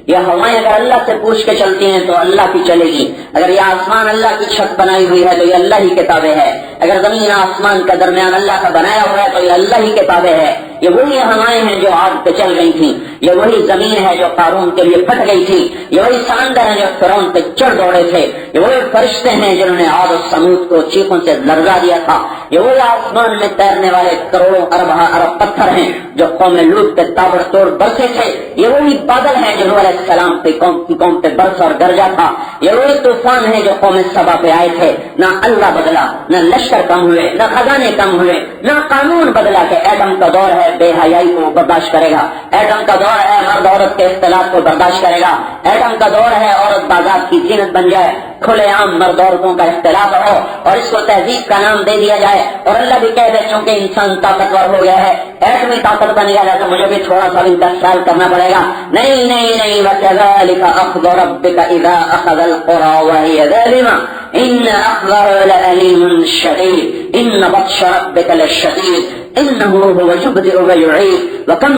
یہ ہوائیں اگر اللہ سے پوچھ کے چلتی ہیں تو اللہ کی چلے گی، اگر یہ آسمان اللہ کی چھت بنائی ہوئی ہے تو یہ اللہ ہی کتابیں ہے، اگر زمین آسمان کا درمیان اللہ کا بنایا ہوا ہے تو یہ اللہ ہی کتابیں ہے۔ یہ وہی ہوائیں ہیں جو آگ پہ چل گئی تھیں، یہ وہی زمین ہے جو قارون کے لیے پھٹ گئی تھی، یہ وہی سمندر ہے جو فرعون پہ چڑھ دوڑے تھے، یہ وہی فرشتے ہیں جنہوں نے عاد و سمود کو چیخوں سے لرزا دیا تھا، یہ وہی آسمان میں تیرنے والے کروڑوں ارب پتھر ہیں جو قوم لوط پہ تابڑ توڑ برسے تھے، یہ وہی بادل ہیں جو نوح علیہ السلام پہ قوم پہ برس اور گرجا تھا، یہ وہی طوفان ہے جو قوم سبا پہ آئے تھے۔ نہ اللہ بدلا، نہ لشکر کم ہوئے، نہ خزانے کم ہوئے، نہ قانون بدلا کہ ایڈم کا دور ہے بے حیائی کو برداشت کرے گا، ایڈم کا دور ہے مرد عورت کے اختلاط کو برداشت کرے گا، ایڈم کا دور ہے عورت بازار کی زینت بن جائے، کھلے عام مرد عورتوں کا اختلاط ہو اور اس کو تہذیب کا نام دے دیا جائے، اور اللہ بھی کہہ دے چونکہ انسان طاقتور ہو گیا ہے، ایٹمی طاقت بن گیا ہے تو مجھے بھی تھوڑا سا ان کا خیال کرنا پڑے گا۔ نہیں نہیں نہیں، وَكَذَلِكَ أَخْذُ رَبِّكَ إِذَا أَخَذَ الْقُرَىٰ وَهِيَ ظَالِمَةٌ إِنَّ أَخْذَهُ لَأَلِيمٌ شَدِيدٌ إِنَّ بَطْشَ رَبِّكَ لَشَدِيدٌ إِنَّهُ هُوَ يُبْدِئُ وَيُعِيدُ وَكَمْ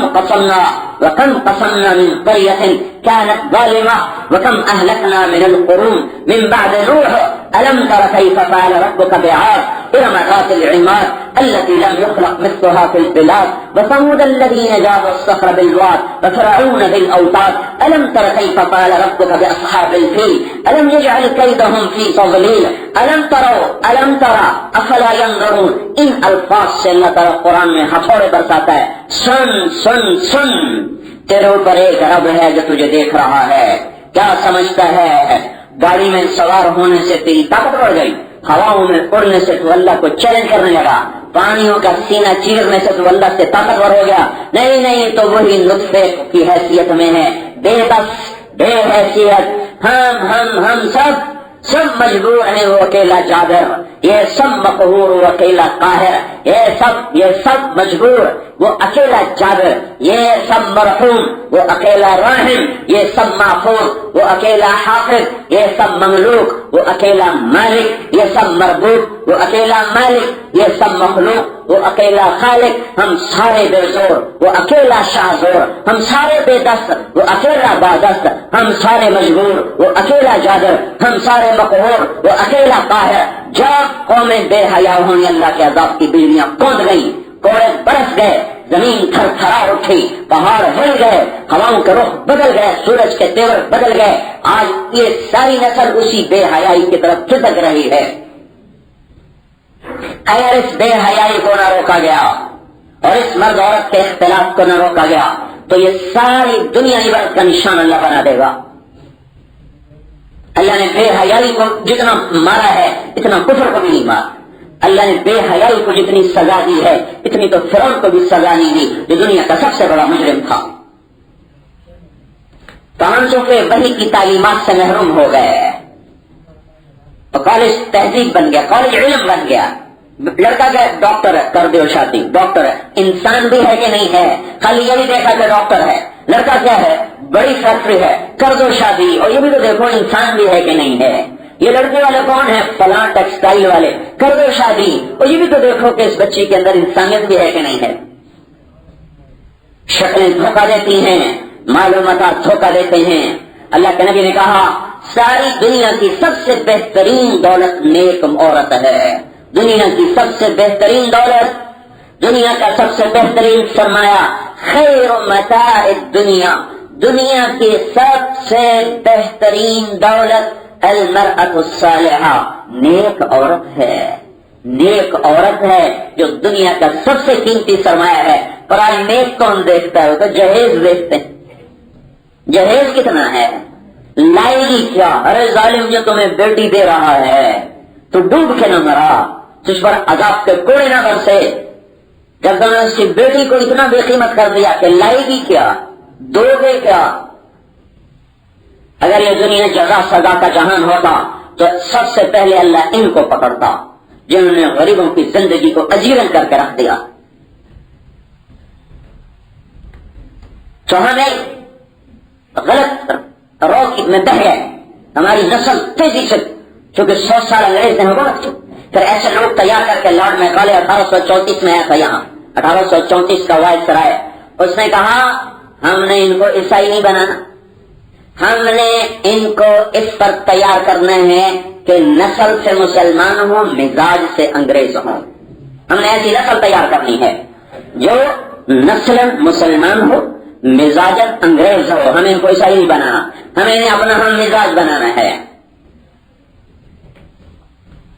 قَصَمْنَا مِنْ قَرْيَةٍ كَانَتْ ظَالِمَةً وَكَمْ أَهْلَكْنَا مِنَ الْقُرُونِ مِنْ بَعْدِ نُوحٍ أَلَمْ تَرَ كَيْفَ فَعَلَ رَبُّكَ بِعَادٍ إِرَمَ ذَاتِ الْعِمَادِ التي لم يخلق مثلها في البلاد وثمود الذين جابوا الصخر بالواد وفرعون بالأوتاد ألم تر كيف فعل ربك بأصحاب الفيل ألم يجعل كيدهم في تضليل ألم ترى أفلا ينظرون۔ ان الفاظ سے اللہ تعالیٰ قرآن میں ہتھوڑے برساتا ہے، سن سن سن، تیرے اوپر ایک رب ہے جو تجھے دیکھ رہا ہے، کیا سمجھتا ہے؟ گاڑی میں سوار ہونے سے تیری طاقت بڑھ گئی، ہواؤں میں اڑنے سے تو اللہ کو چیلنج کرنے لگا، پانیوں کا سینہ چیرنے سے تو اللہ سے طاقتور ہو گیا۔ نہیں نہیں، تو وہی نطفے کی حیثیت میں ہے، بے بس بے حیثیت۔ ہم سب مجبور ہیں، وہ اکیلا جابر، یہ سب مقہور، وہ اکیلا قاہر، یہ سب مجبور، وہ اکیلا جابر، یہ سب مرحوم، وہ اکیلا راحم، یہ سب معفور، وہ اکیلا حافظ، یہ سب مملوک، وہ اکیلا مالک، یہ سب مربوط، وہ اکیلا مالک، یہ سب مخلوق، وہ اکیلا خالق۔ ہم سارے بے زور، وہ اکیلا شاہ زور، ہم سارے بے دست، وہ اکیلا بادست، ہم سارے مجبور، وہ اکیلا جابر، ہم سارے مقہور، وہ اکیلا قاہر۔ جب قومیں بے حیا ہوئی، اللہ کے عذاب کی بجلیاں کود گئیں، کوڑے برس گئے، زمین تھر تھرا اٹھی، پہاڑ ہل گئے، ہواؤں کے رخ بدل گئے، سورج کے تیور بدل گئے، آج یہ ساری نسل اسی بے حیائی کی طرف کھسک رہی ہے۔ اگر اس بے حیائی کو نہ روکا گیا اور اس مرد عورت کے اختلاف کو نہ روکا گیا تو یہ ساری دنیا عبرت کا نشان اللہ بنا دے گا۔ اللہ نے بے حیائی کو جتنا مارا ہے اتنا کفر کو بھی نہیں مارا۔ اللہ نے بے حیائی کو جتنی سزا دی ہے اتنی تو فرعون کو بھی سزا نہیں دی جو دنیا کا سب سے بڑا مجرم تھا۔ کانچوں کے وحی کی تعلیمات سے محروم ہو گئے تو کالج تہذیب بن گیا، کالج علم بن گیا۔ لڑکا کیا ڈاکٹر ہے، کر دو شادی، ڈاکٹر ہے، انسان بھی ہے کہ نہیں ہے؟ خالی یہ بھی دیکھا کہ ڈاکٹر ہے۔ لڑکا کیا ہے، بڑی فیکٹری ہے، کر دو شادی، اور یہ بھی تو دیکھو انسان بھی ہے کہ نہیں ہے۔ یہ لڑکے والے کون ہیں؟ فلاں ٹیکسٹائل والے، کر دو شادی، اور یہ بھی تو دیکھو کہ اس بچی کے اندر انسانیت بھی ہے کہ نہیں ہے۔ شکلیں دھوکہ دیتی ہیں، معلومات دھوکہ دیتے ہیں۔ اللہ کے نبی نے کہا ساری دنیا کی سب سے بہترین دولت نیک عورت ہے۔ دنیا کی سب سے بہترین دولت، دنیا کا سب سے بہترین سرمایہ، خیر متاع الدنیا، دنیا کی سب سے بہترین دولت المرأة الصالحہ، نیک عورت ہے۔ نیک عورت ہے جو دنیا کا سب سے قیمتی سرمایہ ہے۔ پر آج نیک کون دیکھتا ہے؟ تو جہیز دیکھتے ہیں۔ جہیز کتنا ہے؟ لائے گی کیا؟ ارے ظالم جو تمہیں بیٹی دے رہا ہے تو ڈوب کے نہ مرا، تجھ پر عذاب کے کوڑے نہ برسے۔ جب تم نے اس کی بیٹی کو اتنا بے قیمت کر دیا کہ لائے گی کیا، دو گے کیا؟ اگر یہ دنیا جزا سزا کا جہان ہوتا تو سب سے پہلے اللہ ان کو پکڑتا جنہوں نے غریبوں کی زندگی کو اجیرن کر کے رکھ دیا۔ تو ہمیں غلط روک میں بہ گئے، ہماری نسل تیزی سے، چونکہ 100 سال انگریز نے حکومت کی، پھر ایسے لوگ تیار کر کے لارڈ میکالے 1834 میں آیا تھا یہاں، 1834 کا وائس رائے، اس نے کہا ہم نے ان کو عیسائی نہیں بنانا، ہم نے ان کو اس پر تیار کرنا ہے کہ نسل سے مسلمان ہوں، مزاج سے انگریز ہوں. ہم نے ایسی نسل تیار کرنی ہے جو نسل مسلمان ہو، مزاج انگریز ہو. ہمیں ان کو عیسائی نہیں بنانا، ہمیں انہیں اپنا ہم مزاج بنانا ہے.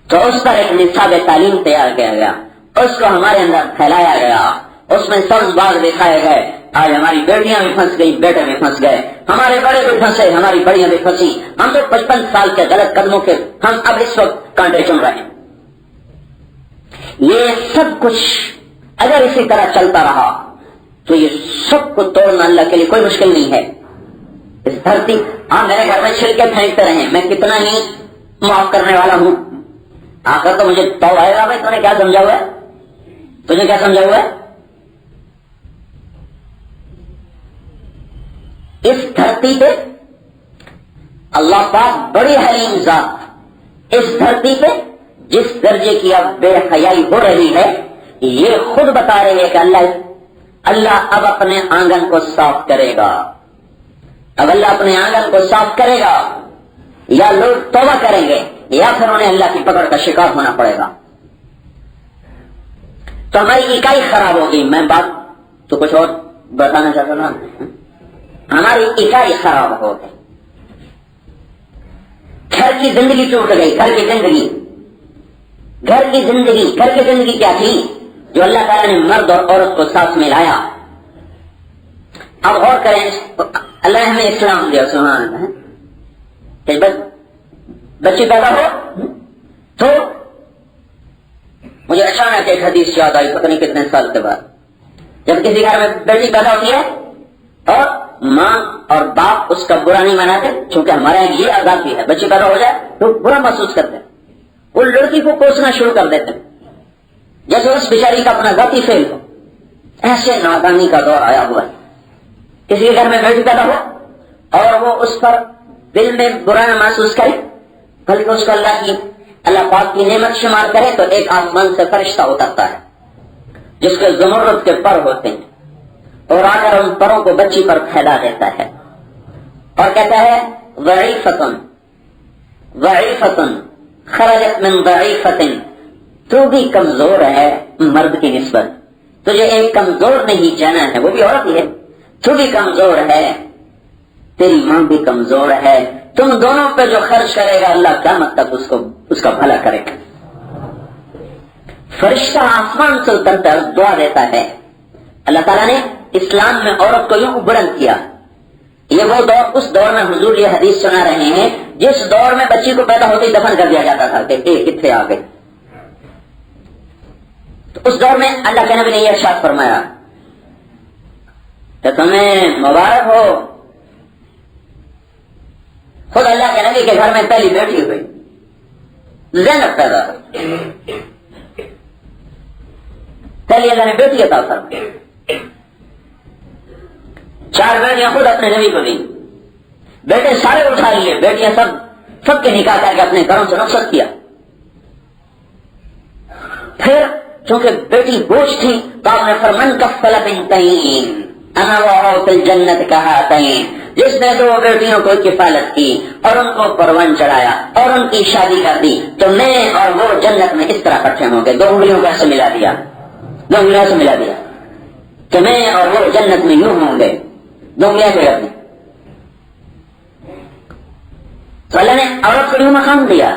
تو اس پر ایک نصاب تعلیم تیار کیا گیا، اس کو ہمارے اندر پھیلایا گیا، اس میں سب بات دکھائے گئے. آج ہماری بیٹیاں بھی پھنس گئی، بیٹے بھی پھنس گئے، ہمارے بڑے بھی پھنسے، ہماری بڑیاں بھی پھنسی. ہم تو 55 سال کے غلط قدموں کے ہم اب اس وقت کانٹے چن رہے ہیں. یہ سب کچھ اگر اسی طرح چلتا رہا تو یہ سب کو توڑنا اللہ کے لیے کوئی مشکل نہیں ہے. اس دھرتی آپ میرے گھر میں چھلکے پھینکتے رہیں، میں کتنا ہی معاف کرنے والا ہوں. آخر تو مجھے تو آئے گا. بھائی تو نے کیا سمجھا ہوا ہے؟ تجھے کیا سمجھا ہوا ہے؟ اس دھرتی پہ اللہ پاک بڑی حلیم ذات، اس دھرتی پہ جس درجے کی اب بے حیائی ہو رہی ہے یہ خود بتا رہی ہے کہ اللہ اب اپنے آنگن کو صاف کرے گا. اب اللہ اپنے آنگن کو صاف کرے گا، یا لوگ توبہ کریں گے یا پھر انہیں اللہ کی پکڑ کا شکار ہونا پڑے گا. تو ہماری اکائی خراب ہوگی. میں بات تو کچھ اور بتانا چاہتا ہوں. ہماری اکائی خراب ہو گئی، گھر کی زندگی ٹوٹ گئی. گھر کی زندگی کیا تھی جو اللہ تعالیٰ نے مرد اور عورت کو ساتھ ملایا. اب غور کریں، اللہ نے ہمیں اسلام دیا، سبحان اللہ. کہ بچے پیدا ہو تو مجھے اچانک ایک حدیث یاد آئی، پتہ نہیں کتنے سال کے بعد. جب کسی گھر میں بیٹی پیدا ہوتی ہے اور ماں اور باپ اس کا برا نہیں مناتے، چونکہ ہمارے یہاں یہ آزادی ہے، بچے پیدا ہو جائے تو برا محسوس کرتے ہیں، وہ لڑکی کو کوسنا شروع کر دیتے ہیں جیسے اس بیچاری کا اپنا ذاتی فیل ہو. ایسے نادانی کا دور آیا ہوا ہے. کسی گھر میں بیٹی پیدا ہو اور وہ اس پر دل میں برا نہ محسوس کرے، بلکہ اس کو اللہ پاک کی نعمت شمار کرے، تو ایک آسمان سے فرشتہ اترتا ہے جس کے زمرد کے پر ہوتے ہیں، اور آ کر ان پروں کو بچی پر پھیلا دیتا ہے اور کہتا ہے ضعیفتن خرجت من ضعیفتن، تو بھی کمزور ہے مرد کی نسبت، تجھے ایک کمزور نہیں جانا ہے، وہ بھی عورت ہی ہے. تو بھی کمزور ہے، تیری ماں بھی کمزور ہے، تم دونوں پہ جو خرچ کرے گا اللہ قیامت تک اس کا بھلا کرے گا. فرشتہ آسمان سے اتر کر دعا دیتا ہے. اللہ تعالیٰ نے اسلام میں عورت کو یوں بلند کیا. یہ وہ دور، اس دور میں حضور یہ حدیث سنا رہے ہیں جس دور میں بچی کو پیدا ہوتے ہی دفن کر دیا جاتا تھا کہ کتنے آ گئے. تو اس دور میں اللہ کے نبی نے یہ ارشاد فرمایا کہ تمہیں مبارک ہو، خود اللہ کے نبی کے گھر میں پہلی بیٹی ہوئی، زینب پیدا ہوئی. پہلی اللہ نے بیٹی عطا فرمائی. 4 بیٹیاں خود اپنے نبی کو دی، بیٹے سارے اٹھا لیے، بیٹیاں سب کے نکاح کر کے اپنے گھروں سے رخصت کیا. پھر چونکہ بیٹی بوجھ تھی تو آپ نے فرمان کفل بنتین انا وهو فی الجنت کہاتین، جس نے 2 بیٹیوں کو کفالت کی اور ان کو پروان چڑھایا اور ان کی شادی کر دی تو میں اور وہ جنت میں اس طرح اکٹھے ہوں گے. 2 انگلیوں کو ایسے ملا دیا، 2 انگلیوں سے ملا دیا کہ میں اور وہ جنت میں یوں ہوں گے. 2 انگلیاں سے رکھیں. تو اللہ نے عورت کو یوں مقام دیا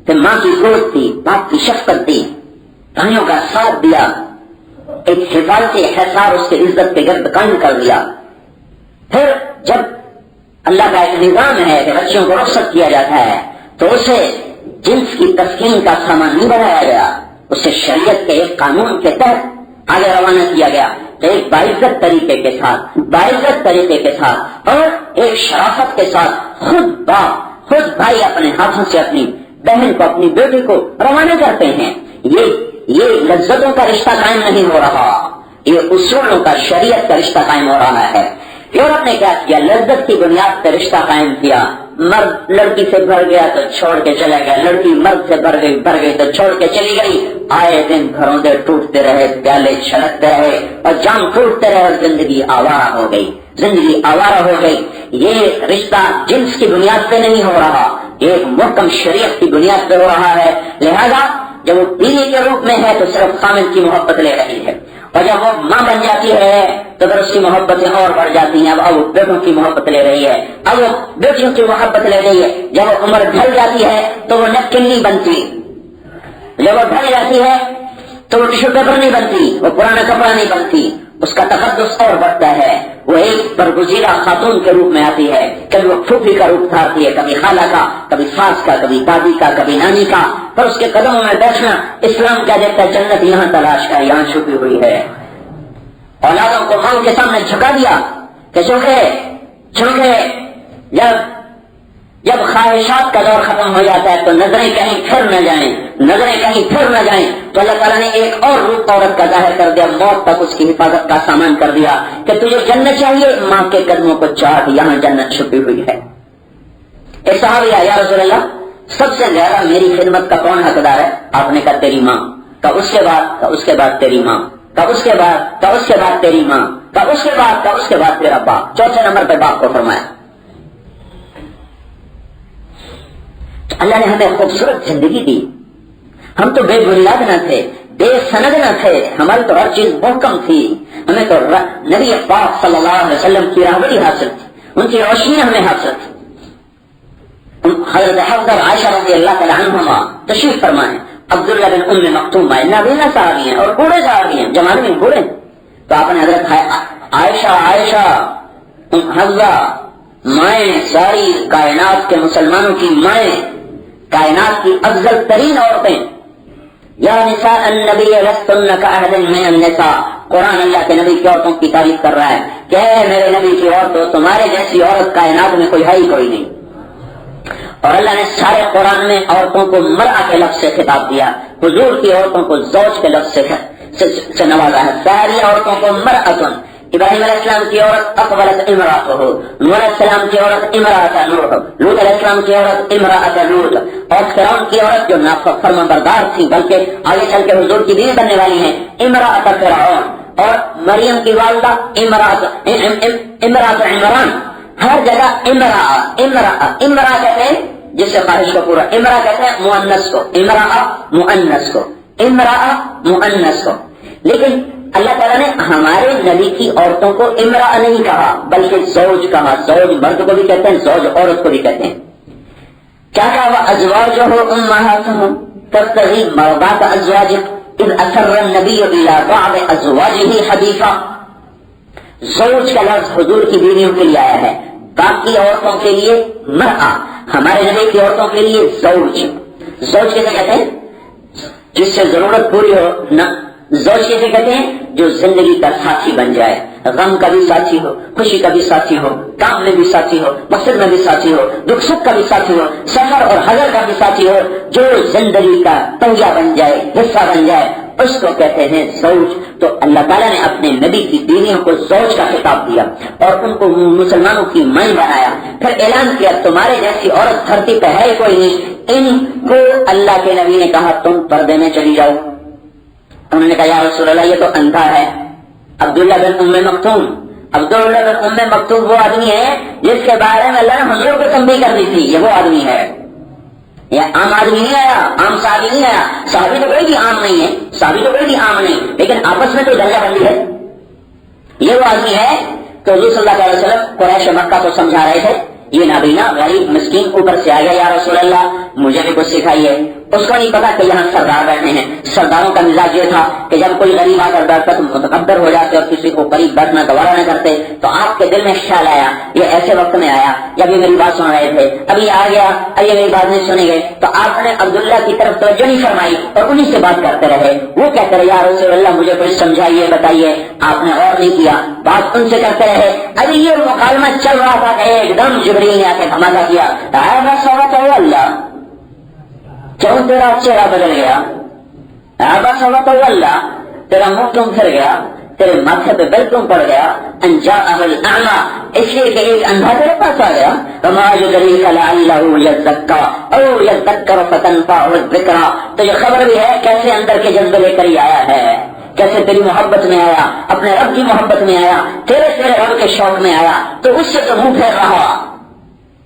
کہ ماں کی گود تھی، باپ کی شفقت دی، بھائیوں کا ساتھ دیا، ایک حفاظتی احساس اس کی عزت کے گرد قائم کر دیا. پھر جب اللہ کا ایک نظام ہے کہ بچوں کو رخصت کیا جاتا ہے تو اسے جنس کی تسکین کا سامان نہیں بنایا گیا، اسے شریعت کے ایک قانون کے تحت آگے روانہ کیا گیا. تو ایک باعزت طریقے کے ساتھ اور ایک شرافت کے ساتھ خود بھائی اپنے ہاتھوں سے اپنی بہن کو، اپنی بیٹی کو روانہ کرتے ہیں. یہ لذتوں کا رشتہ قائم نہیں ہو رہا، یہ اصولوں کا، شریعت کا رشتہ قائم ہو رہا ہے. یورپ نے کیا کیا؟ لذت کی بنیاد پر رشتہ قائم کیا. مرد لڑکی سے بھر گیا تو چھوڑ کے چلا گیا، لڑکی مرد سے بھر گئی تو چھوڑ کے چلی گئی. آئے دن گھروں سے ٹوٹتے رہے، پیالے چھلکتے رہے اور جام ٹوٹتے رہے اور زندگی آوارہ ہو گئی. یہ رشتہ جنس کی بنیاد پہ نہیں ہو رہا، یہ ایک محکم شریعت کی بنیاد پہ ہو رہا ہے. لہذا جب وہ بیوی کے روپ میں ہے تو صرف خامد کی محبت لے رہی ہے، اور جب وہ ماں بن جاتی ہے تو پھر اس کی محبتیں اور بڑھ جاتی ہیں. اب وہ بیٹوں کی محبت لے رہی ہے، اب وہ بیٹیوں کی محبت لے رہی ہے. جب وہ عمر ڈھل جاتی ہے تو وہ نیپکن نہیں بنتی، جب وہ ڈھل جاتی ہے تو وہ ٹیشو پیپر نہیں بنتی، وہ پرانا کپڑا نہیں بنتی، اس کا تقدس اور بڑھتا ہے. وہ ایک برگزیدہ خاتون کے روپ میں آتی ہے، کبھی وہ پھوپھی کا روپ دھارتی ہے، کبھی خالہ کا، کبھی ساس کا، کبھی دادی کا، کبھی نانی کا. پر اس کے قدموں میں بیٹھنا اسلام کیا دیتا ہے؟ جنت یہاں تلاش ہے، یہاں چھپی ہوئی ہے. اولادوں کو ماں کے سامنے جھکا دیا کہ چونکہ جب خواہشات کا دور ختم ہو جاتا ہے تو نظریں کہیں پھر نہ جائیں تو اللہ تعالیٰ نے ایک اور روپ عورت کا ظاہر کر دیا، موت تک اس کی حفاظت کا سامان کر دیا کہ تجھے جنت چاہیے، ماں کے قدموں کو چاٹ، یہاں جنت چھپی ہوئی ہے. ایک صحابی آیا، یا رسول اللہ سب سے زیادہ میری خدمت کا کون حقدار ہے؟ آپ نے کہا تیری ماں. کا اس کے بعد تیری ماں، کا اس کے بعد تیری ماں، کا اس کے بعد تیرا باپ. چوتھے نمبر پہ باپ کو فرمایا. اللہ نے ہمیں خوبصورت زندگی دی، ہم تو بے بنیاد نہ تھے، بے سند نہ تھے، ہماری تو ہر چیز محکم تھی. ہمیں تو نبی پاک صلی اللہ علیہ وسلم کی راہبری حاصل تھی، ان کی روشنی ہمیں حاصل تھی. حضرت حفصہ عائشہ رضی اللہ تعالی عنہما تشریف فرمائے. عبداللہ بن ام مکتوم نابینا صحابی ہیں اور بوڑھے صحابی ہیں، جوان میں بوڑھے. تو آپ نے حضرت عائشہ حفصہ مائیں، ساری کائنات کے مسلمانوں کی مائیں، کائنات کی افضل ترین عورتیں، یا نساء النبی لستن کاحد من النساء. قرآن اللہ کے نبی کی عورتوں کی تعریف کر رہا ہے کہ اے میرے نبی کی عورتوں، تمہارے جیسی عورت کائنات میں کوئی ہے ہی کوئی نہیں. اور اللہ نے سارے قرآن میں عورتوں کو مرأہ کے لفظ سے خطاب دیا، حضور کی عورتوں کو زوج کے لفظ سے نوازا ہے. ساری عورتوں کو مرأتن. ابراہیم علیہ السلام کی عورت اقبلت امرأتہ، نوح علیہ السلام کی عورت امرأت نوح، لوط علیہ السلام کی عورت امرأت لوط، اور فرعون کی عورت جو نافرمان بردار تھی بلکہ آگے چل کے حضور کی بیوی بننے والی ہیں، امرأت فرعون. اور مریم کی والدہ امرأت عمران. ہر جگہ امرأ کہتے ہیں جس سے خواہش کو پورا، امرأ کہتے ہیں مؤنث کو، امرأ مؤنث کو. لیکن اللہ تعالیٰ نے ہمارے نبی کی عورتوں کو امرأ نہیں کہا بلکہ زوج کہا. زوج مرد کو بھی کہتے ہیں، زوج عورت کو بھی کہتے ہیں. کیا کہا؟ وَأَزْوَاجُهُ أُمَّهَاتُهُمْ تَبْتَغِي مَرْضَاتَ أَزْوَاجِهِ إِذْ أَسَرَّ النَّبِيُّ إِلَىٰ بَعْضِ أَزْوَاجِهِ حَدِيثًا. زوج کا لفظ حضور کی بیویوں کے لیے آیا ہے، باقی عورتوں کے لیے مرأة، ہمارے نبی کی عورتوں کے لیے زوج. زوج کیسے کہتے ہیں؟ جس سے ضرورت پوری ہو. نہ زوج کیسے کہتے ہیں؟ جو زندگی کا ساتھی بن جائے، غم کا بھی ساتھی ہو، خوشی کا بھی ساتھی ہو، کام میں بھی ساتھی ہو، مقصد میں بھی ساتھی ہو، دکھ سکھ کا بھی ساتھی ہو، سفر اور حضر کا بھی ساتھی ہو، جو زندگی کا تنگیا بن جائے، حصہ بن جائے، اس کو کہتے ہیں زوج. تو اللہ تعالیٰ نے اپنے نبی کی بیویوں کو زوج کا خطاب دیا اور ان کو مسلمانوں کی مائیں بنایا. پھر اعلان کیا تمہارے جیسی عورت دھرتی پہ ہے کوئی نہیں. ان کو اللہ کے نبی نے کہا تم پردے میں چلی جاؤ. انہوں نے کہا یا رسول اللہ یہ تو اندھا ہے. عبداللہ بن ام مکتوم وہ آدمی ہے جس کے بارے میں اللہ نے حضور کو تنبیہ کر دی تھی، یہ وہ آدمی ہے. یہ عام آدمی نہیں آیا، عام صحابی نہیں آیا. صحابی تو کوئی بھی عام نہیں ہے، لیکن آپس میں تو درجہ بندی ہے. یہ وہ آدمی ہے کہ حضور صلی اللہ علیہ وسلم قریش مکہ کو سمجھا رہے تھے، یہ نابینا غریب مسکین اوپر سے آ گیا، یا رسول اللہ مجھے بھی کچھ سکھائیے. اس کو نہیں پتا کہ یہاں سردار بیٹھے ہیں. سرداروں کا مزاج یہ تھا کہ جب کوئی غریب آ کر بیٹھتا تو متکبر ہو جاتے اور کسی کو قریب بیٹھنا گوارا نہ کرتے. تو آپ کے دل میں خیال آیا، یہ ایسے وقت میں آیا جب یہ میری بات سن رہے تھے، ابھی آ گیا، اب یہ میری بات نہیں سنیں گے. تو آپ نے عبداللہ کی طرف توجہ نہیں فرمائی اور انہی سے بات کرتے رہے. وہ کہتے رہے یا رسول اللہ مجھے کچھ سمجھائیے، بتائیے. آپ نے اور نہیں کیا، بات ان سے کرتے رہے. ابھی یہ مکالمہ چل رہا تھا کہ ایک دم جبریل نے آ کے دھماکہ کیا، اللہ کیوں تیرا چہرہ بدل گیا؟ بس اللہ تیرا منہ کیوں پھر گیا؟ تیرے ماتھے پہ بل کیوں پڑ گیا؟ انجاءہ الاعمى، اس لیے کہ ایک اندھا تیرے پاس آ گیا. وما يدريك لعله يزكى او يذكر فتنفعه الذكرى. تو یہ خبر بھی ہے کیسے اندر کے جذبے لے کر ہی آیا ہے جیسے تیری محبت میں آیا، اپنے رب کی محبت میں آیا، تیرے رب کے شوق میں آیا، تو اس سے تو منہ پھیر رہا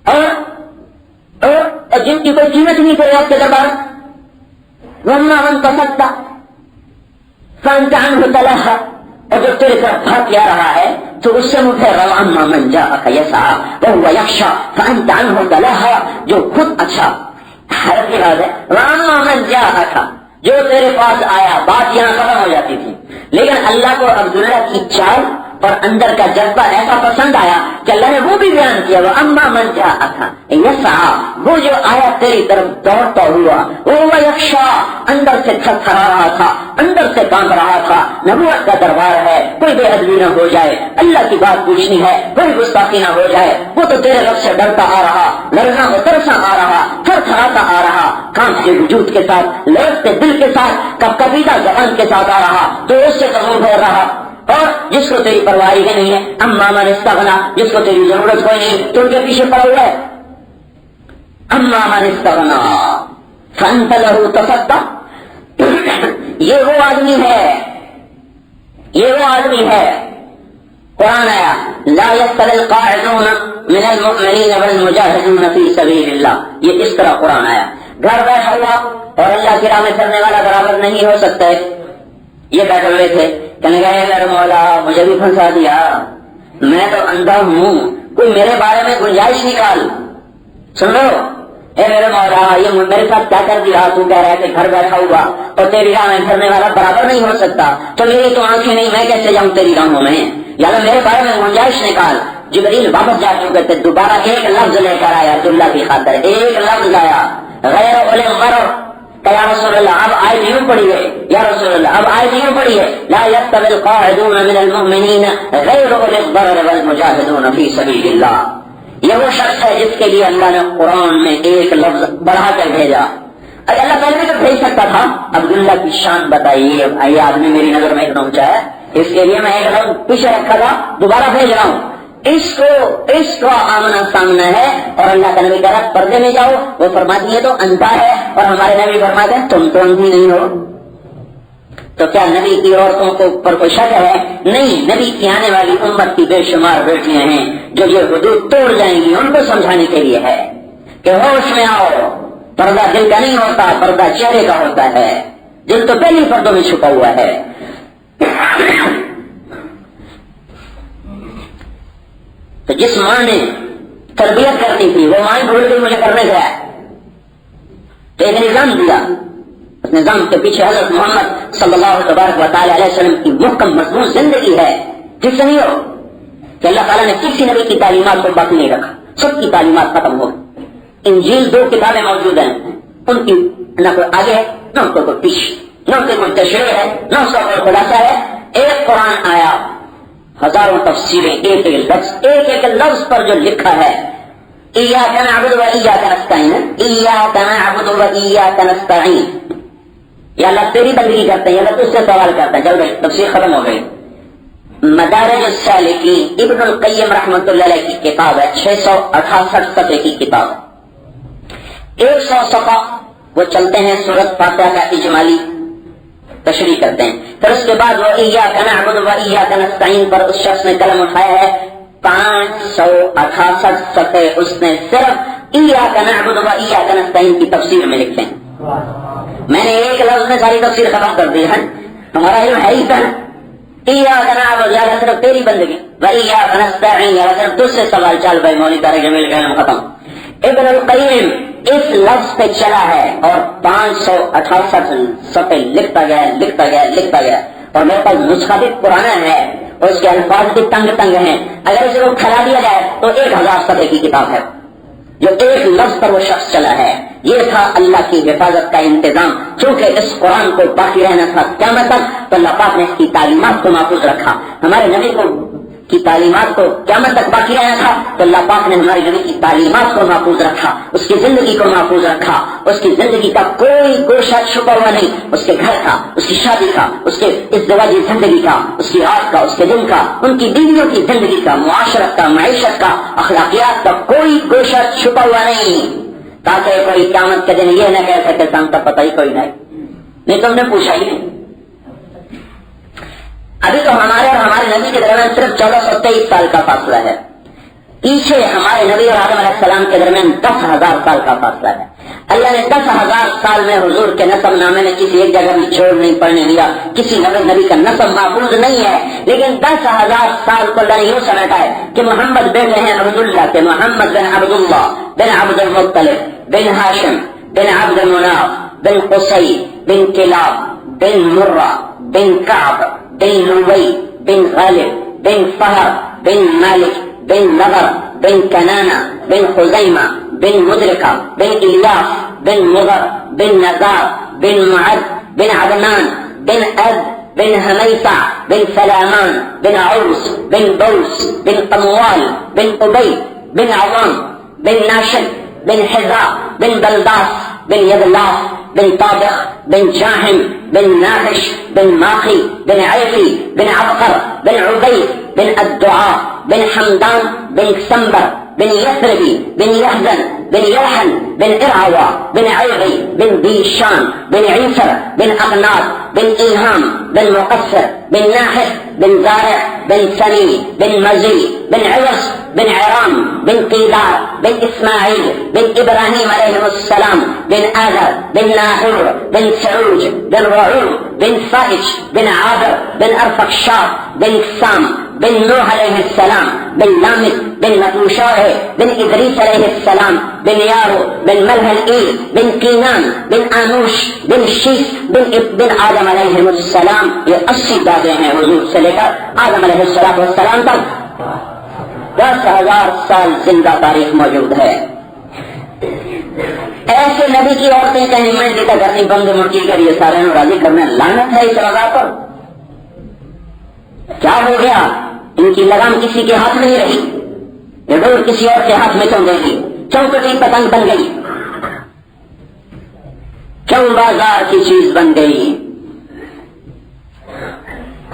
اور جن کی کوئی قیمت نہیں کرے آپ کے دربار ورنہ من کا سکتا فانتعن ہوتا رہا، اور جو تیرے طرف بھاگ کیا رہا ہے تو اس سے منہ پھیر رہا. اما من جاءک یسعی وهو یخشی فانت عنہ تلہا، جو خود اچھا حرف کی بات ہے. واما من جاءک، جو تیرے پاس آیا، بات یہاں ختم ہو جاتی تھی، لیکن اللہ کو عبداللہ کی چال اور اندر کا جذبہ ایسا پسند آیا کہ اللہ نے وہ بھی بیان کیا. وہ اما من جاءک یسعی، وہ جو آیا تیری طرف دوڑتا ہوا، وہ یخشی، اندر سے تھرتھرا رہا تھا، اندر سے کانپ رہا تھا. نبوت کا دربار ہے، کوئی بے ادبی نہ ہو جائے، اللہ کی بات پوچھنی ہے، کوئی گستاخی نہ ہو جائے. وہ تو تیرے رب سے ڈرتا آ رہا، لرزاں و ترساں آ رہا، تھرتھراتا آ رہا، کانپتے وجود کے ساتھ، لرزتے دل کے ساتھ، کپکپیدہ زبان کے ساتھ آ رہا، تو اس سے تو منہ پھیر رہا. اور جس کو تیری پرواہی ہی نہیں ہے، اما من استغنا، جس کو تیری ضرورت کوئی نہیں تو ان کے پیچھے پڑا ہوا ہے. اما من استغنا فانت له تصدى، یہ وہ آدمی ہے، یہ وہ آدمی ہے. قرآن آیا لا يستوي القاعدون من المؤمنين والمجاهدون في سبيل الله، یہ اس طرح قرآن آیا. گھر بیٹھا ہوا اور اللہ کی راہ میں چلنے والا برابر نہیں ہو سکتا ہے. یہ بیٹھے ہوئے تھے، کہنے گئے میرے مولا مجھے بھی پھنسا دیا، میں تو اندھا ہوں، کوئی میرے بارے میں گنجائش نکال. سن لو اے میرے مولا، یہ میرے ساتھ کیا کر دیا؟ تو کہہ رہا ہے کہ گھر بیٹھا ہوا اور تیری راہ میں پھرنے والا برابر نہیں ہو سکتا، تو میری تو آنکھیں نہیں، میں کیسے جاؤں تیری راہوں میں؟ یا میرے بارے میں گنجائش نکال. جبریل واپس جا چکے تھے، دوبارہ ایک لفظ لے کر آیا عبداللہ کی خاطر، ایک لفظ آیا غیر اولے غرر. کہ یا رسول اللہ اب آیت یوں پڑھی ہے، یا رسول اللہ اب آیت یوں پڑھی ہے لا يستوي القاعدون من المؤمنین غیر اولي الضرر والمجاہدون فی سبیل اللہ. یہ وہ شخص ہے جس کے لیے اللہ نے قرآن میں ایک لفظ بڑھا کر بھیجا. اگر اللہ پہلے بھی تو بھیج سکتا تھا. عبداللہ کی شان بتائیے، یہ آدمی میری نظر میں ایک اونچا ہے، اس کے لیے میں ایک لفظ پیچھے رکھا تھا، دوبارہ بھیج رہا ہوں. اس کو آمنا سامنا ہے. اور اللہ کا نبی کہہ رہا پردے میں جاؤ، وہ فرماتی ہے تو اندھا ہے، اور ہمارے نبی فرماتے ہیں تم تو اندھی نہیں ہو. تو کیا نبی کی عورتوں کو پر کوئی شک ہے؟ نہیں، نبی کی آنے والی امت کی بے شمار بیٹیاں ہیں جو یہ حدود توڑ جائیں گی. ان کو سمجھانے کے لیے ہے کہ ہوش میں آؤ، پردہ دل کا نہیں ہوتا، پردہ چہرے کا ہوتا ہے. دل تو پہلی پردوں میں چھپا ہوا ہے. تو جس ماں نے تربیت کرنی تھی وہ ماں بھول گئی مجھے کرنے گیا، تو ایک نظام دیا. اس نظام کے پیچھے حضرت محمد صلی اللہ تبارک و تعالی علیہ وسلم کی محکم مضبوط زندگی ہے. ٹھیک سے نہیں ہو کہ اللہ تعالیٰ نے کسی نبی کی تعلیمات کو باقی نہیں رکھا، سب کی تعلیمات ختم ہو. انجیل 2 کتابیں موجود ہیں، ان کی نہ کوئی آگے ہے نہ ان کو کوئی پیچھے، نہ ان کی کوئی تشریح ہے نہ اس کا کوئی خلاصہ ہے. ایک قرآن آیا، ہزاروں تفسیریں، ایک ایک لفظ پر جو لکھا ہے ایاک نعبد و ایاک نستعین، ایاک نعبد و ایاک نستعین، یا اللہ تیری بندگی کرتے ہیں، یا اللہ تجھ سے سوال کرتے ہیں. جلد تفسیر ختم ہو گئی. مدارج السالکین ابن القیم رحمۃ اللہ علیہ کی کتاب ہے، 668 صفحے کی کتاب ہے. 100 صفحہ وہ چلتے ہیں سورۃ فاتحہ کا اجمالی تشریح کرتے ہیں. پھر اس کے بعد وہ ایاک نعبد و ایاک نستعین پر اس شخص نے قلم اٹھایا ہے. 568 صفحے اس نے صرف ایاک نعبد و ایاک نستعین کی تفسیر میں لکھتے ہیں. میں نے ایک لفظ میں ساری تفسیر ختم کر دی ہے. ہمارا علم ہے ہی کہاں؟ ایاک نعبد، یا اللہ صرف تیری بندگی، و ایاک نستعین، یا اللہ صرف تجھ سے سوال. چل بھائی مولوی طارق جمیل کا علم ختم. ابن القیم اس لفظ پہ چلا ہے اور 568 صفحے لکھتا گیا. اور میرے پاس نسخہ بھی پرانا ہے اور اس کے الفاظ بھی تنگ ہیں. اگر اسے کو کھلا دیا جائے تو 1000 صفحے کی کتاب ہے جو ایک لفظ پر وہ شخص چلا ہے. یہ تھا اللہ کی حفاظت کا انتظام. چونکہ اس قرآن کو باقی رہنا تھا قیامت تک، تو اللہ پاک نے اس کی تعلیمات کو محفوظ رکھا. ہمارے نبی کو کی تعلیمات کو قیامت تک باقی رہنا تھا، تو اللہ پاک نے ہمارے نبی کی تعلیمات کو محفوظ رکھا، اس کی زندگی کو محفوظ رکھا. اس کی زندگی کا کوئی گوشہ چھپا ہوا نہیں. اس کے گھر کا، اس کی شادی کا، اس کے ازدواجی زندگی کا، اس کی رات کا، اس کے دن کا، ان کی بیویوں کی زندگی کا، معاشرت کا، معیشت کا، اخلاقیات کا کوئی گوشہ چھپا ہوا نہیں، تاکہ کوئی قیامت کے دن یہ نہ کہہ سکے ہم کا پتہ ہی کوئی نہیں تم نے پوچھا ہی نہیں. ابھی تو ہمارے اور ہمارے نبی کے درمیان صرف 1423 سال کا فاصلہ ہے. پیچھے ہمارے نبی اور آدم علیہ السلام کے درمیان 10,000 سال کا فاصلہ ہے. اللہ نے 10,000 سال میں حضور کے نسب نامے میں کسی ایک جگہ بھی جوڑ نہیں پڑنے دیا. کسی نبی کا نسب معبود نہیں ہے، لیکن 10,000 سال کو اللہ نے یوں سمیٹا ہے کہ محمد بیٹے ہیں عبد اللہ کے، محمد بن عبداللہ بن عبد المطلب بن ہاشم بن عبد مناف بن قصی بن کلاب بن مرہ بن کعب بن لوی بن غالب بن فہر بن مالک بن نضر بن کنانہ بن خزیمہ بن مدرکہ بن الیاس بن مضر بن نزار بن معد بن عدنان بن اد بن حمیسہ بن سلامان بن عوس بن دوس بن قموال بن ابی بن عوام بن ناشد بن حذاء بن بلداس بن یدلاس بن طابق بن جاحم بن ناحش بن ماخي بن عيفي بن عبقر بن عبيد بن الدعاء بن حمدان بن سنبر بن يثربي بن يحزن بن يلحن بن إرعوى بن عيغي بن ديشان بن عيسر بن أغناط بن إلهام بن مقصر بن ناحر بن زارع بن سمي بن مزي بن عوص بن عرام بن قيدار بن إسماعيل بن إبراهيم عليه السلام بن آذر بن ناحور بن سعوج بن رعوم بن فائش بن عابر بن أرفخشاد بن سام بن نوح عليه السلام بن لامك بن متوشاه بن إدريس عليه السلام بن يارو بن ملهلئيل بن كينان بن آنوش بن شيس بن آدم عليه السلام. یہ 80 دادے ہیں حضور سے لے کر آدم علیہ السلام تک. 10,000 سال زندہ تاریخ موجود ہے. ایسے نبی کی عورتیں کہیں میں دیتا کرنی بند مرکی کر یہ سارے راضی کرنے لعنت ہے اس رضا پر. کیا ہو گیا؟ ان کی لگام کسی کے ہاتھ نہیں رہی، یہ ڈور کسی اور کے ہاتھ میں چل گئی، چوکٹی پتنگ بن گئی، چون بازار کی چیز بن گئی.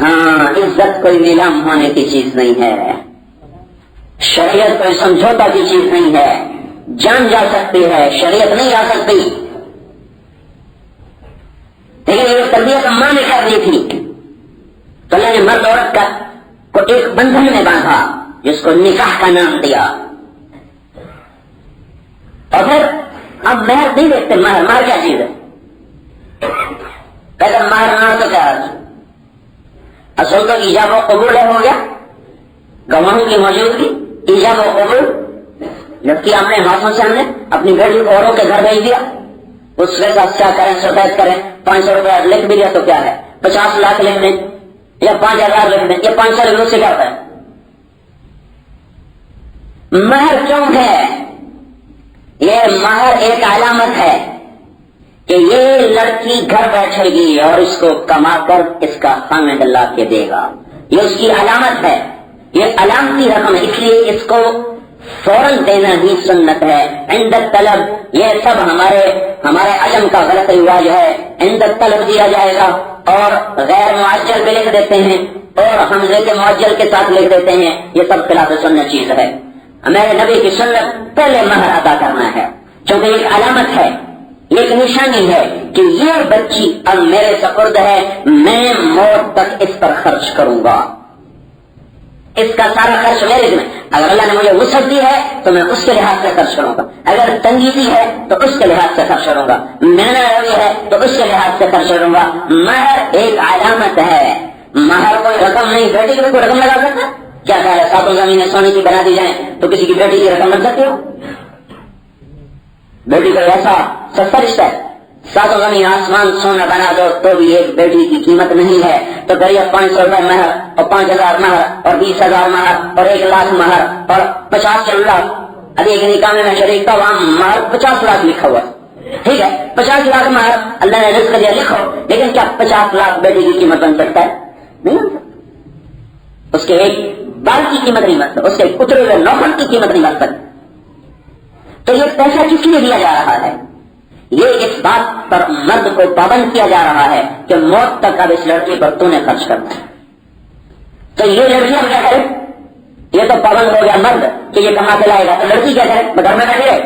ہاں، عزت کوئی نیلام ہونے کی چیز نہیں ہے، شریعت کوئی سمجھوتا کی چیز نہیں ہے. جان جا سکتی ہے، شریعت نہیں جا سکتی. لیکن یہ تربیت ماں نے کر دی تھی تو اللہ نے مرد عورت کو ایک بندھن میں باندھا جس کو نکاح کا نام دیا. اور پھر اب مہر نہیں دیکھتے، مہر کیا چیز ہے؟ اگر مہر نہ تو کیا اصل تو ایجاب و قبول ہو گیا، گواہوں کی موجودگی، ایجاب و قبول. لڑکی اپنے ہاتھوں سے ہم نے اپنی بیٹی کو اوروں کے گھر بھیج دیا، اس کے ساتھ کیا کریں، شکایت کریں. 500 روپیہ لکھ بھی دیا تو کیا ہے، 50 لاکھ لکھ دیں یا 5,000 لکھ دیں، یا 500 لکھ سے کیا ہے؟ مہر کیوں ہے؟ یہ مہر ایک علامت ہے کہ یہ لڑکی گھر بیٹھے گی اور اس کو کما کر اس کا خامد لا کے دے گا. یہ اس کی علامت ہے، یہ علامتی رقم ہے، اس لیے اس کو فوراً دینا ہی سنت ہے. عند طلب، یہ سب ہمارے عجم کا غلط رواج ہے. عند طلب دیا جائے گا اور غیر معجل بھی لکھ دیتے ہیں اور حمزے کے معجل کے ساتھ لکھ دیتے ہیں. یہ سب خلاف سنت چیز ہے. میرے نبی کی سنت پہلے مہر ادا کرنا ہے، کیونکہ ایک علامت ہے، ایک نشانی ہے کہ یہ بچی اب میرے سپرد ہے، میں موت تک اس پر خرچ کروں گا، اس کا سارا خرچ میرے ذمہ. اگر اللہ نے مجھے وسعت دی ہے تو میں اس کے لحاظ سے خرچ کروں گا، اگر تنگی دی ہے تو اس کے لحاظ سے خرچ کروں گا، محنت روی ہے تو اس کے لحاظ سے خرچ کروں گا. مہر ایک علامت ہے، مہر کوئی رقم نہیں. بیٹی کی بھی کوئی رقم لگا سکتا؟ کیا خیال ہے 7 زمینیں سونے کی بنا دی جائیں تو کسی کی بیٹی کی رقم لگ سکتی ہو؟ بیٹی کا ایسا سستا رشتہ ہے، 7 زمین آسمان سونا بنا دو تو بھی ایک بیٹی کی قیمت نہیں ہے. تو قریب 500 روپے مہر اور 5,000 مہر اور 20,000 مہر اور 1,00,000 مہر اور 50 لاکھ. ابھی ایک نکاح میں شریک تھا، وہاں مہر 50 لاکھ لکھا ہوا. ٹھیک ہے، 50 لاکھ مہر اللہ نے رزق دیا، لکھو. لیکن کیا 50 لاکھ بیٹی کی قیمت بن سکتا ہے؟ نہیں بن سکتا. اس کے ایک بال کی قیمت نہیں بن سکتی، اس کے اترے ہوئے نوکر کی قیمت نہیں بن سکتی. تو یہ پیسہ کس لیے دیا جا رہا ہے؟ یہ اس بات پر مرد کو پابند کیا جا رہا ہے کہ موت تک اب اس لڑکی پر تو نے خرچ کرنا ہے. تو یہ لڑکیاں کیا کرے؟ یہ تو پابند ہو گیا مرد کہ یہ کما کے لائے گا، تو لڑکی کیا کرے؟ گھر میں بیٹھے رہے.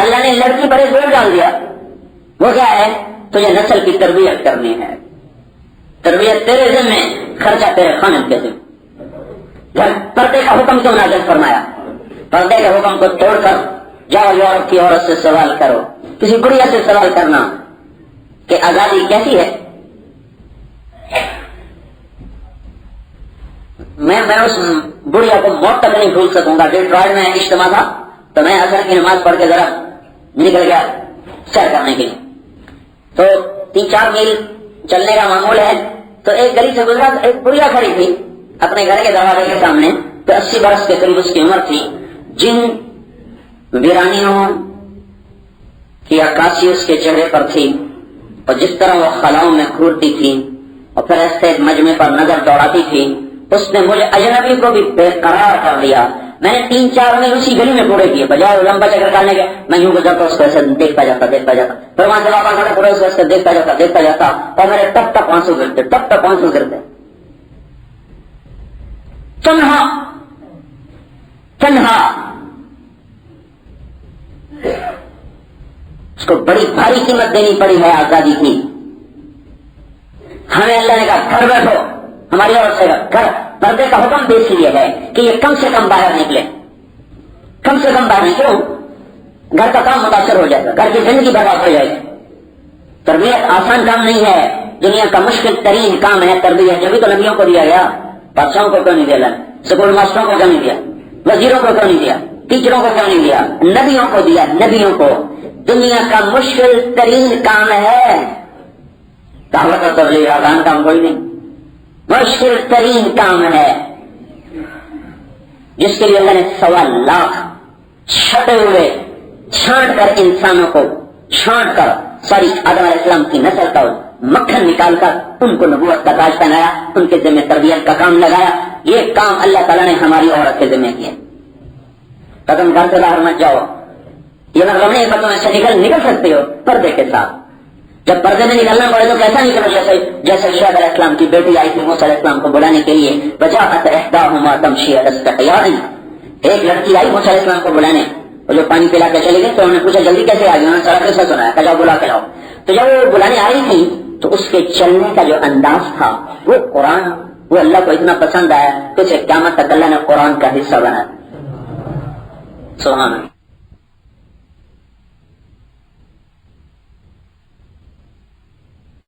اللہ نے لڑکی پر ایک زور ڈال دیا، وہ کیا ہے تجھے نسل کی تربیت کرنی ہے، تربیت تیرے ذمہ، خرچہ تیرے خاند کے ذمہ۔ پردے کا حکم کیوں نازل فرمایا؟ پردے کے حکم کو توڑ کر جاؤ یورپ کی عورت سے سوال کرو، کسی بڑھیا سے سوال کرنا کہ آزادی کیسی ہے۔ میں اس بڑھیا کو موت تک نہیں بھول سکوں گا۔ ڈیٹرائٹ میں اجتماع تھا تو میں اثر کی نماز پڑھ کے ذرا نکل گیا سیر کرنے کے لیے، تو 3-4 میل چلنے کا معمول ہے، تو ایک گلی سے گزرا، ایک بڑھیا کھڑی تھی اپنے گھر کے دروازے کے سامنے، تو 80 برس کے قریب اس کی عمر تھی، جن ویرانیوں کی عکاسی اس کے چہرے پر تھی، اور جس طرح وہ خلاؤں میں گھورتی تھی اور پھر ایسے مجمع پر نظر دوڑاتی تھی، اس نے مجھے اجنبی کو بھی بے قرار کر دیا۔ میں نے 3-4 میل اسی گلی میں پورے کیے، بجائے لمبا چکر کرنے کے میں یوں گزرتا اس کو ایسے دیکھتا جاتا، پھر وہاں سے واپس آتا پورے اس کو دیکھتا جاتا، اور میرے ٹپ آنسو گرتے۔ تنہا اس کو بڑی بھاری قیمت دینی پڑی ہے آزادی کی۔ ہمیں اللہ نے کہا گھر بیٹھو، ہماری عورت سے گھر، پردے کا حکم بھی اس لیے ہے کہ یہ کم سے کم باہر نکلے، کم سے کم باہر نکلو، گھر کا کام متاثر ہو جائے گا، گھر کی زندگی برباد ہو جائے گی۔ تربیت آسان کام نہیں ہے، دنیا کا مشکل ترین کام ہے تربیت، جبھی تو نبیوں کو دیا گیا، بادشاہوں کو کیوں نہیں دیا، سکول ماسٹروں کو کیوں نہیں دیا، وزیروں کو کیوں نہیں دیا، ٹیچروں کو کیوں نہیں دیا، نبیوں کو دیا۔ نبیوں کو دنیا کا مشکل ترین کام ہے، دعوت اور تبلیغ آسان کام کوئی نہیں، مشکل ترین کام ہے، جس کے لیے اللہ نے 1.25 لاکھ چھٹے ہوئے چھانٹ کر انسانوں کو چھانٹ کر ساری آدم علیہ السلام کی نسل کا مکھن نکال کر ان کو نبوت کا تاج پہنایا، ان کے ذمہ تربیت کا کام لگایا۔ یہ کام اللہ تعالیٰ نے ہماری عورت کے ذمہ کیا۔ قدم گھر سے باہر مت جاؤ، یہ مطلب نہیں پتوں سے نکل سکتے ہو پردے کے ساتھ۔ جب پردے میں نکلنا پڑے تو کیسا نکلو، جیسے شعیب علیہ السلام کی بیٹی آئی تھی موسیٰ علیہ السلام کو بلانے کے لیے، وجاءت احداہما تمشی علی استحیاء، ایک لڑکی آئی موسیٰ علیہ السلام کو بلانے، اور جو پانی پلا کے چلے گئے تو انہوں نے پوچھا جلدی کیسے آ گئی، انہوں نے سارا قصہ سنایا، کہا جاؤ بلا کے لاؤ۔ تو جب وہ بلانے آئی تھی تو اس کے چلنے کا جو انداز تھا وہ قرآن، وہ اللہ کو اتنا پسند آیا کہ اسے قیامت تک اللہ نے قرآن کا حصہ بنایا۔ سبحان اللہ۔